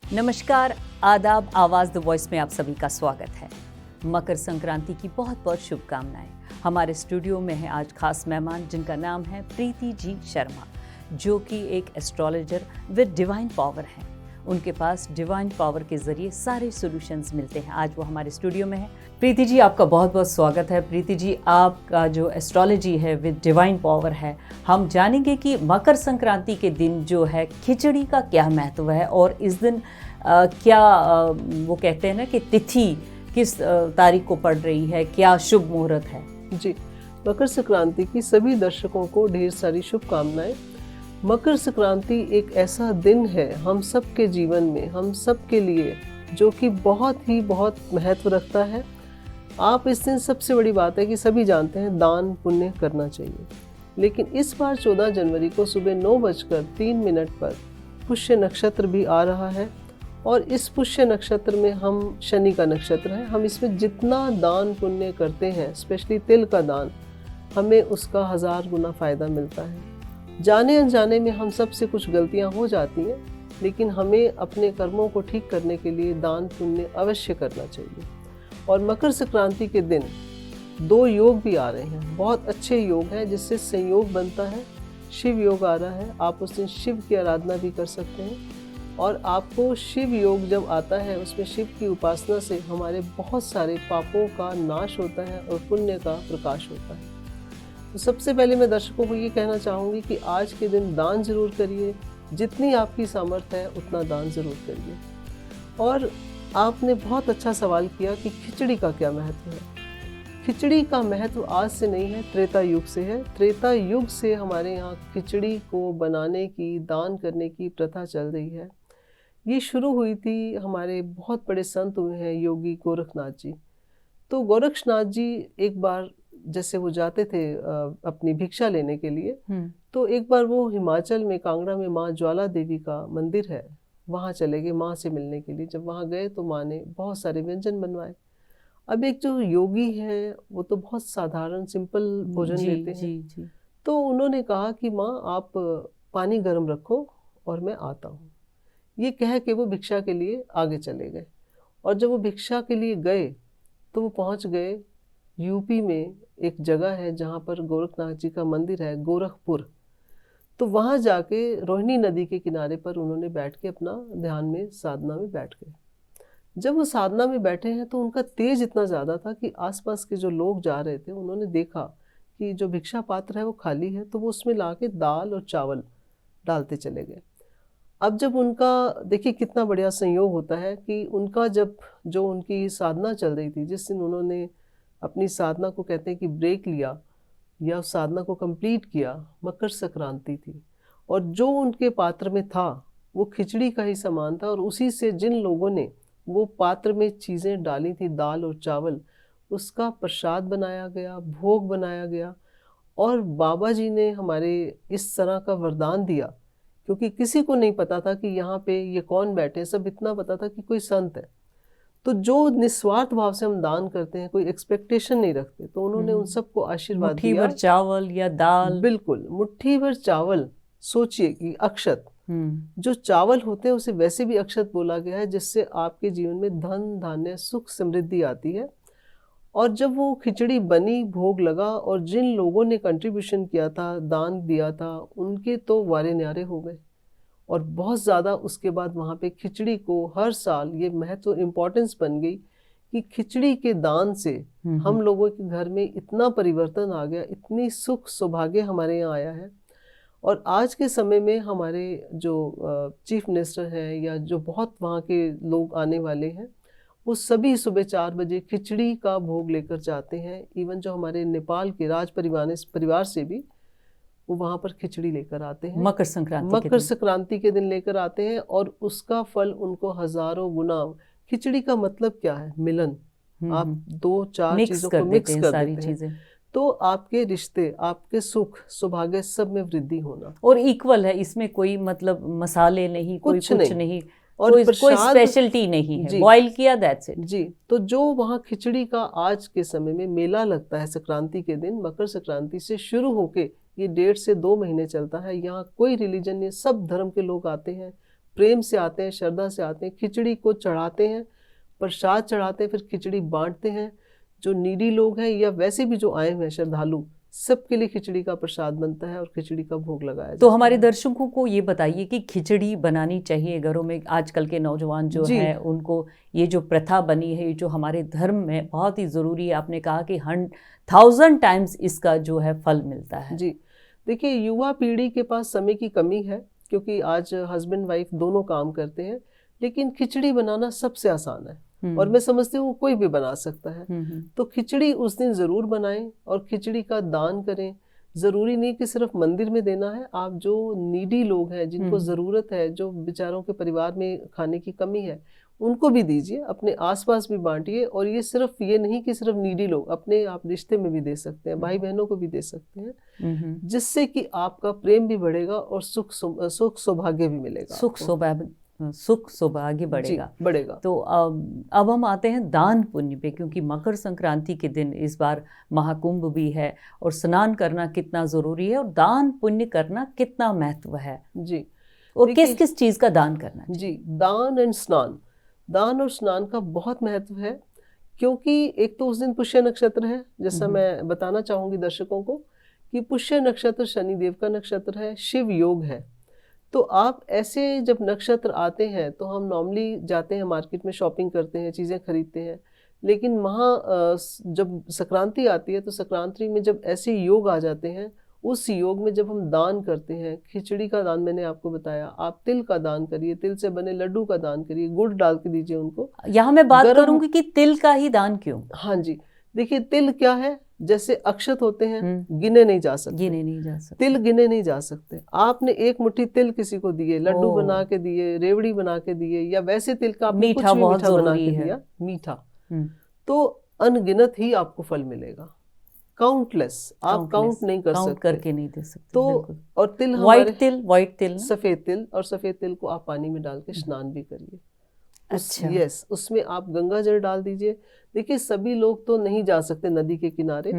नमस्कार, आदाब, आवाज़ द वॉइस में आप सभी का स्वागत है। मकर संक्रांति की बहुत बहुत शुभकामनाएं। हमारे स्टूडियो में है आज खास मेहमान जिनका नाम है प्रीति जी शर्मा, जो कि एक एस्ट्रोलॉजर विद डिवाइन पावर हैं। उनके पास डिवाइन पावर के जरिए सारे सॉल्यूशंस मिलते हैं। आज वो हमारे स्टूडियो में है। प्रीति जी, आपका बहुत बहुत स्वागत है। प्रीति जी, आपका जो एस्ट्रोलॉजी है विद डिवाइन पावर है, हम जानेंगे कि मकर संक्रांति के दिन जो है खिचड़ी का क्या महत्व है और इस दिन वो कहते हैं ना कि तिथि किस तारीख को पड़ रही है, क्या शुभ मुहूर्त है। जी, मकर संक्रांति की सभी दर्शकों को ढेर सारी शुभकामनाएं। मकर संक्रांति एक ऐसा दिन है हम सब के जीवन में, हम सब के लिए, जो कि बहुत महत्व रखता है। आप इस दिन, सबसे बड़ी बात है कि सभी जानते हैं दान पुण्य करना चाहिए, लेकिन इस बार 14 जनवरी को सुबह 9:03 पर पुष्य नक्षत्र भी आ रहा है और इस पुष्य नक्षत्र में हम, शनि का नक्षत्र है, हम इसमें जितना दान पुण्य करते हैं, स्पेशली तिल का दान, हमें उसका 1000 गुना फ़ायदा मिलता है। जाने अनजाने में हम सब से कुछ गलतियां हो जाती हैं, लेकिन हमें अपने कर्मों को ठीक करने के लिए दान पुण्य अवश्य करना चाहिए। और मकर संक्रांति के दिन 2 योग भी आ रहे हैं, बहुत अच्छे योग हैं, जिससे संयोग बनता है। शिव योग आ रहा है, आप उस दिन शिव की आराधना भी कर सकते हैं और आपको शिव योग जब आता है, उसमें शिव की उपासना से हमारे बहुत सारे पापों का नाश होता है और पुण्य का प्रकाश होता है। तो सबसे पहले मैं दर्शकों को ये कहना चाहूँगी कि आज के दिन दान ज़रूर करिए, जितनी आपकी सामर्थ्य है उतना दान ज़रूर करिए। और आपने बहुत अच्छा सवाल किया कि खिचड़ी का क्या महत्व है। खिचड़ी का महत्व आज से नहीं है, त्रेता युग से है। त्रेता युग से हमारे यहाँ खिचड़ी को बनाने की, दान करने की प्रथा चल रही है। ये शुरू हुई थी, हमारे बहुत बड़े संत हुए हैं योगी गोरखनाथ जी। तो गोरखनाथ जी एक बार, जैसे वो जाते थे अपनी भिक्षा लेने के लिए, तो एक बार वो हिमाचल में कांगड़ा में माँ ज्वाला देवी का मंदिर है, वहाँ चले गए माँ से मिलने के लिए। जब वहाँ गए तो माँ ने बहुत सारे व्यंजन बनवाए। अब एक जो योगी है वो तो बहुत साधारण सिंपल भोजन लेते हैं। तो उन्होंने कहा कि माँ आप पानी गर्म रखो और मैं आता हूँ। ये कह के वो भिक्षा के लिए आगे चले गए। और जब वो भिक्षा के लिए गए तो वो पहुँच गए यूपी में, एक जगह है जहाँ पर गोरखनाथ जी का मंदिर है, गोरखपुर। तो वहाँ जाके रोहिणी नदी के किनारे पर उन्होंने बैठ के अपना ध्यान में, साधना में बैठ गए। जब वो साधना में बैठे हैं तो उनका तेज इतना ज़्यादा था कि आसपास के जो लोग जा रहे थे, उन्होंने देखा कि जो भिक्षा पात्र है वो खाली है, तो वो उसमें लाके दाल और चावल डालते चले गए। अब जब उनका, देखिए कितना बढ़िया संयोग होता है कि उनका जब, जो उनकी साधना चल रही थी, जिस दिन उन्होंने अपनी साधना को, कहते हैं कि ब्रेक लिया या उस साधना को कंप्लीट किया, मकर संक्रांति थी। और जो उनके पात्र में था वो खिचड़ी का ही सामान था और उसी से जिन लोगों ने वो पात्र में चीज़ें डाली थी, दाल और चावल, उसका प्रसाद बनाया गया, भोग बनाया गया। और बाबा जी ने हमारे इस तरह का वरदान दिया, क्योंकि किसी को नहीं पता था कि यहाँ पे ये कौन बैठे, सब इतना पता था कि कोई संत है। तो जो निस्वार्थ भाव से हम दान करते हैं, कोई एक्सपेक्टेशन नहीं रखते, तो उन्होंने उन सबको आशीर्वाद दिया। मुट्ठी भर चावल या दाल, बिल्कुल मुट्ठी भर चावल। सोचिए कि अक्षत, जो चावल होते हैं उसे वैसे भी अक्षत बोला गया है, जिससे आपके जीवन में धन धान्य सुख समृद्धि आती है। और जब वो खिचड़ी बनी, भोग लगा, और जिन लोगों ने कंट्रीब्यूशन किया था, दान दिया था, उनके तो वारे न्यारे हो गए। और बहुत ज़्यादा उसके बाद वहाँ पे खिचड़ी को हर साल ये महत्व, इम्पोर्टेंस बन गई कि खिचड़ी के दान से हम लोगों के घर में इतना परिवर्तन आ गया, इतनी सुख सौभाग्य हमारे यहाँ आया है। और आज के समय में हमारे जो चीफ मिनिस्टर हैं या जो बहुत वहाँ के लोग आने वाले हैं, वो सभी सुबह 4 बजे खिचड़ी का भोग लेकर जाते हैं। इवन जो हमारे नेपाल के राज परिवार से भी वो वहाँ पर खिचड़ी लेकर आते हैं, मकर संक्रांति के दिन लेकर आते हैं। और उसका फल उनको हजारों गुना। खिचड़ी का मतलब क्या है? मिलन। आप 2-4 चीज़ों को मिक्स कर देते हैं, तो आपके रिश्ते, आपके सुख सौभाग्य सब में वृद्धि होना। और इक्वल है, इसमें कोई मतलब मसाले नहीं, कुछ नहीं, और कोई स्पेशलिटी नहीं है, बॉईल किया, दैट्स इट। जी, तो जो वहाँ खिचड़ी का आज के समय में मेला लगता है संक्रांति के दिन, मकर संक्रांति से शुरू होके ये 1.5 से 2 महीने चलता है। यहाँ कोई रिलीजन नहीं, सब धर्म के लोग आते हैं, प्रेम से आते हैं, श्रद्धा से आते हैं, खिचड़ी को चढ़ाते हैं, प्रसाद चढ़ाते हैं, फिर खिचड़ी बांटते हैं। जो नीडी लोग हैं या वैसे भी जो आए हुए हैं श्रद्धालु, सबके लिए खिचड़ी का प्रसाद बनता है और खिचड़ी का भोग लगाया जाता तो है। हमारे दर्शकों को ये बताइए कि खिचड़ी बनानी चाहिए घरों में। आजकल के नौजवान जो जी। हैं उनको ये जो प्रथा बनी है, ये जो हमारे धर्म में बहुत ही ज़रूरी है, आपने कहा कि 1000 टाइम्स इसका जो है फल मिलता है। जी, देखिए युवा पीढ़ी के पास समय की कमी है, क्योंकि आज हस्बैंड वाइफ दोनों काम करते हैं, लेकिन खिचड़ी बनाना सबसे आसान है और मैं समझती हूँ कोई भी बना सकता है। तो खिचड़ी उस दिन ज़रूर बनाएं और खिचड़ी का दान करें। ज़रूरी नहीं कि सिर्फ मंदिर में देना है, आप जो नीडी लोग हैं, जिनको ज़रूरत है, जो बेचारों के परिवार में खाने की कमी है, उनको भी दीजिए, अपने आसपास भी बांटिए। और ये सिर्फ ये नहीं कि सिर्फ नीडी लोग, अपने आप रिश्ते में भी दे सकते हैं, भाई बहनों को भी दे सकते हैं, जिससे कि आपका प्रेम भी बढ़ेगा और सुख सौभाग्य भी मिलेगा, सुख सौभाग्य बढ़ेगा। बढ़ेगा। तो अब हम आते हैं दान पुण्य पे, क्योंकि मकर संक्रांति के दिन इस बार महाकुंभ भी है और स्नान करना कितना ज़रूरी है और दान पुण्य करना कितना महत्व है। जी, और किस किस चीज़ का दान करना चाहिए? जी, दान एंड स्नान, दान और स्नान का बहुत महत्व है, क्योंकि एक तो उस दिन पुष्य नक्षत्र है, जैसा मैं बताना चाहूँगी दर्शकों को कि पुष्य नक्षत्र शनिदेव का नक्षत्र है, शिव योग है। तो आप ऐसे जब नक्षत्र आते हैं तो हम नॉर्मली जाते हैं मार्केट में, शॉपिंग करते हैं, चीज़ें खरीदते हैं, लेकिन वहाँ जब संक्रांति आती है तो संक्रांति में जब ऐसे योग आ जाते हैं, उस योग में जब हम दान करते हैं, खिचड़ी का दान मैंने आपको बताया, आप तिल का दान करिए, तिल से बने लड्डू का दान करिए, गुड़ डाल के दीजिए उनको। यहाँ मैं बात करूँगी कि तिल का ही दान क्यों? हाँ जी, देखिए तिल क्या है, जैसे अक्षत होते हैं, गिने नहीं जा सकते, तिल गिने नहीं जा सकते। आपने एक मुट्ठी तिल किसी को दिए, लड्डू बना के दिए, रेवड़ी बना के दिए, या वैसे तिल का आपने कुछ भी मीठा बना के दिया, मीठा, तो अनगिनत ही आपको फल मिलेगा, काउंटलेस, आप काउंट नहीं कर सकते, करके नहीं दे सकते। तो और तिल व्हाइट तिल, सफेद तिल, और सफेद तिल को आप पानी में डाल के स्नान भी करिए। अच्छा। यस, उसमें आप गंगा जल डाल दीजिए। देखिए सभी लोग तो नहीं जा सकते नदी के किनारे,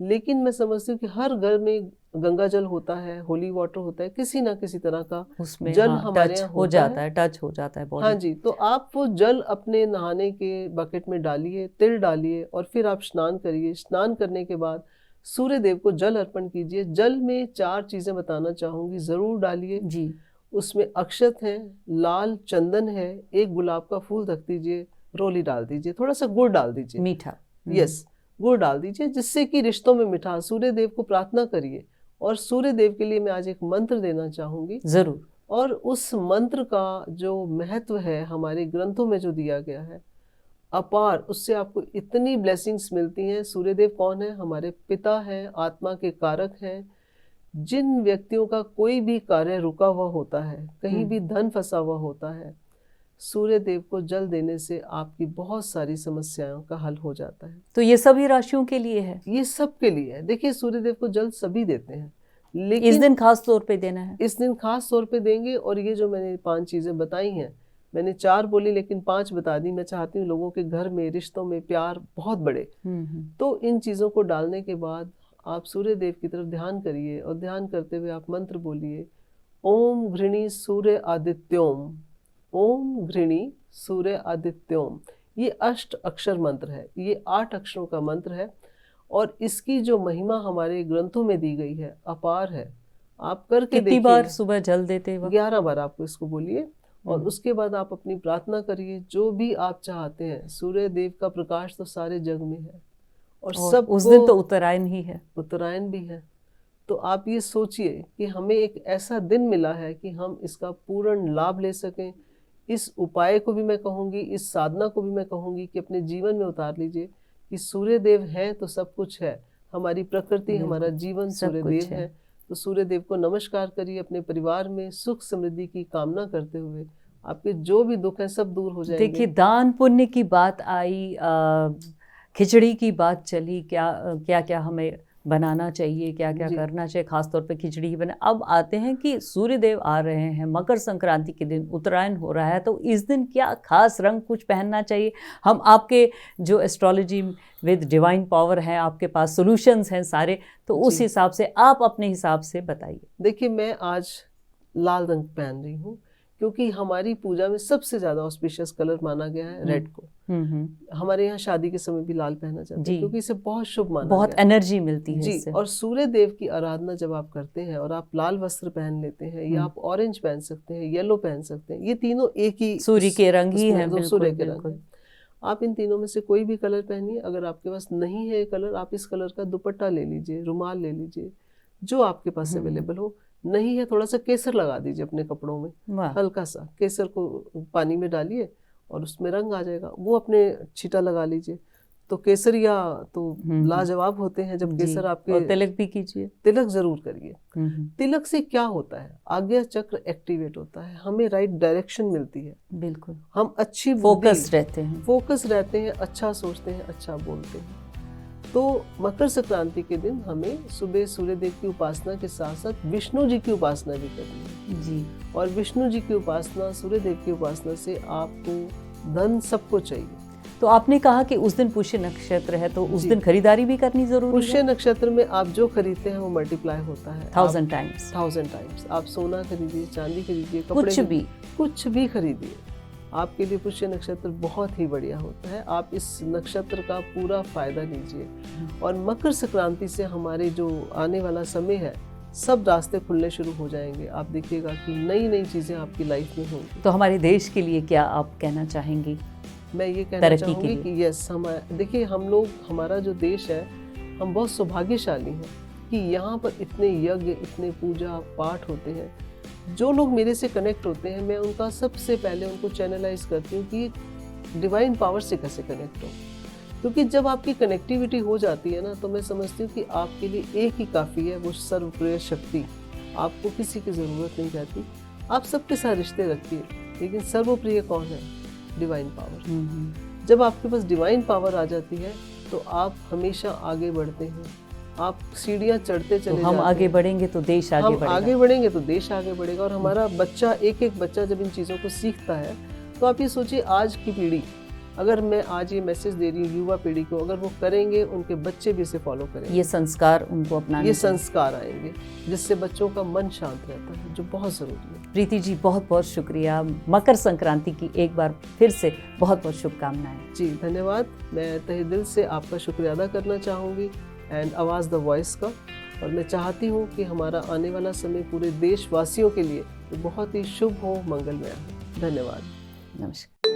लेकिन मैं समझती हूँ कि हर घर में गंगा जल होता है, होली वाटर होता है, किसी ना किसी तरह का उसमें जल हमारे यहाँ हो जाता है, टच हो जाता है बॉडी। हाँ जी, तो आप वो जल अपने नहाने के बकेट में डालिए, तिल डालिए और फिर आप स्नान करिए। स्नान करने के बाद सूर्य देव को जल अर्पण कीजिए। जल में 4 चीजें बताना चाहूंगी, जरूर डालिए जी। उसमें अक्षत है, लाल चंदन है, एक गुलाब का फूल रख दीजिए, रोली डाल दीजिए, थोड़ा सा गुड़ डाल दीजिए, मीठा, यस, गुड़ डाल दीजिए, जिससे कि रिश्तों में मिठास। सूर्य देव को प्रार्थना करिए और सूर्य देव के लिए मैं आज एक मंत्र देना चाहूंगी जरूर। और उस मंत्र का जो महत्व है हमारे ग्रंथों में जो दिया गया है अपार, उससे आपको इतनी ब्लेसिंग्स मिलती हैं। सूर्य देव कौन है? हमारे पिता हैं, आत्मा के कारक हैं। जिन व्यक्तियों का कोई भी कार्य रुका हुआ होता है, कहीं भी धन फंसा हुआ होता है, सूर्य देव को जल देने से आपकी बहुत सारी समस्याओं का हल हो जाता है। तो ये सभी राशियों के लिए है? ये सब के लिए है। देखिए सूर्य देव को जल सभी देते हैं, लेकिन इस दिन खास तौर पे देना है। इस दिन खास तौर पे देंगे। और ये जो मैंने 5 चीजें बताई हैं, मैंने 4 बोली लेकिन 5 बता दी। मैं चाहती हूँ लोगों के घर में, रिश्तों में प्यार बहुत बढ़े। तो इन चीजों को डालने के बाद आप सूर्य देव की तरफ ध्यान करिए और ध्यान करते हुए आप मंत्र बोलिए, ओम घृणी सूर्य आदित्योम, ओम घृणी सूर्य आदित्योम। ये 8 अक्षर मंत्र है, ये 8 अक्षरों का मंत्र है और इसकी जो महिमा हमारे ग्रंथों में दी गई है अपार है। आप करके देखिए। कितनी बार सुबह जल देते वक्त? 11 बार आपको इसको बोलिए और उसके बाद आप अपनी प्रार्थना करिए, जो भी आप चाहते हैं। सूर्य देव का प्रकाश तो सारे जग में है और सब उस दिन तो उत्तरायण ही है, उत्तरायण भी है। तो आप ये सोचिए कि हमें एक ऐसा दिन मिला है कि हम इसका पूर्ण लाभ ले सकें। इस उपाय को भी मैं कहूँगी, इस साधना को भी मैं कहूँगी कि अपने जीवन में उतार लीजिए कि सूर्य देव है तो सब कुछ है। हमारी प्रकृति, हमारा जीवन सूर्य देव है। तो सूर्य देव को नमस्कार करिए। अपने परिवार में सुख समृद्धि की कामना करते हुए आपके जो भी दुख है सब दूर हो जाएंगे। देखिए दान पुण्य की बात आई, खिचड़ी की बात चली, क्या क्या हमें बनाना चाहिए, क्या क्या करना चाहिए, खासतौर पे खिचड़ी ही बने। अब आते हैं कि सूर्य देव आ रहे हैं, मकर संक्रांति के दिन उत्तरायण हो रहा है, तो इस दिन क्या खास रंग कुछ पहनना चाहिए? हम आपके जो एस्ट्रोलॉजी विद डिवाइन पावर है, आपके पास सॉल्यूशंस हैं सारे, तो उस हिसाब से आप अपने हिसाब से बताइए। देखिए मैं आज लाल रंग पहन रही हूँ क्योंकि हमारी पूजा में सबसे ज्यादा ऑस्पिशियस कलर माना गया है रेड को। हमारे यहाँ शादी के समय भी लाल पहना जाता है क्योंकि इसे बहुत शुभ माना बहुत गया है। एनर्जी मिलती है जी, इससे। और सूर्य देव की आराधना जब आप करते हैं और आप लाल वस्त्र पहन लेते हैं या आप ऑरेंज पहन सकते हैं, येलो पहन सकते हैं, ये तीनों एक ही सूर्य के रंग ही हैं, बिल्कुल सूर्य के बिल्कुल। रंग हैं। आप इन तीनों में से कोई भी कलर पहनिए। अगर आपके पास नहीं है ये कलर, आप इस कलर का दुपट्टा ले लीजिए, रुमाल ले लीजिए, जो आपके पास अवेलेबल हो। नहीं है, थोड़ा सा केसर लगा दीजिए अपने कपड़ों में, हल्का सा केसर को पानी में डालिए और उसमें रंग आ जाएगा, वो अपने छींटा लगा लीजिए। तो केसरिया तो लाजवाब होते हैं जब केसर आपके। और तिलक भी कीजिए। तिलक जरूर करिए। तिलक से क्या होता है, आज्ञा चक्र एक्टिवेट होता है, हमें राइट डायरेक्शन मिलती है। बिल्कुल, हम अच्छी फोकस रहते हैं, अच्छा सोचते हैं, अच्छा बोलते हैं। तो मकर संक्रांति के दिन हमें सुबह सूर्य देव की उपासना के साथ साथ विष्णु जी की उपासना भी करनी है जी। और विष्णु जी की उपासना, सूर्य देव की उपासना से आपको धन सबको चाहिए। तो आपने कहा कि उस दिन पुष्य नक्षत्र है, तो उस दिन खरीदारी भी करनी जरूरी है। पुष्य नक्षत्र में आप जो खरीदते हैं वो मल्टीप्लाई होता है 1000 टाइम्स। आप सोना खरीदिए, चांदी खरीदिए, कपड़े, कुछ भी खरीदिए। आपके लिए पुष्य नक्षत्र बहुत ही बढ़िया होता है। आप इस नक्षत्र का पूरा फायदा लीजिए और मकर संक्रांति से हमारे जो आने वाला समय है, सब रास्ते खुलने शुरू हो जाएंगे। आप देखिएगा कि नई नई चीजें आपकी लाइफ में होंगी। तो हमारे देश के लिए क्या आप कहना चाहेंगे? मैं ये कहना चाहूँगी कि यस, देखिए हम लोग, हमारा जो देश है, हम बहुत सौभाग्यशाली हैं कि यहाँ पर इतने यज्ञ, इतने पूजा पाठ होते हैं। जो लोग मेरे से कनेक्ट होते हैं, मैं उनका सबसे पहले उनको चैनलाइज करती हूँ कि डिवाइन पावर से कैसे कनेक्ट हो, क्योंकि जब आपकी कनेक्टिविटी हो जाती है ना, तो मैं समझती हूँ कि आपके लिए एक ही काफ़ी है, वो सर्वप्रिय शक्ति। आपको किसी की ज़रूरत नहीं रहती। आप सबके साथ रिश्ते रखिए, लेकिन सर्वप्रिय कौन है? Divine power. जब आपके पास डिवाइन पावर आ जाती है तो आप हमेशा आगे बढ़ते हैं। आप सीढ़ियाँ चढ़ते चले जाते हैं। हम आगे बढ़ेंगे तो देश आगे बढ़ेगा। आगे बढ़ेंगे तो देश आगे बढ़ेगा। और हमारा बच्चा, एक एक बच्चा जब इन चीज़ों को सीखता है, तो आप ये सोचिए, आज की पीढ़ी, अगर मैं आज ये मैसेज दे रही हूँ युवा पीढ़ी को, अगर वो करेंगे, उनके बच्चे भी इसे फॉलो करेंगे। ये संस्कार उनको अपनाने, ये संस्कार आएंगे जिससे बच्चों का मन शांत रहता है, जो बहुत ज़रूरी है। प्रीति जी, बहुत बहुत शुक्रिया। मकर संक्रांति की एक बार फिर से बहुत बहुत शुभकामनाएं। जी धन्यवाद। मैं तहे दिल से आपका शुक्रिया अदा करना चाहूँगी एंड आवाज़ द वॉइस का। और मैं चाहती हूँ कि हमारा आने वाला समय पूरे देशवासियों के लिए बहुत ही शुभ हो, मंगलमय हो। धन्यवाद। नमस्कार।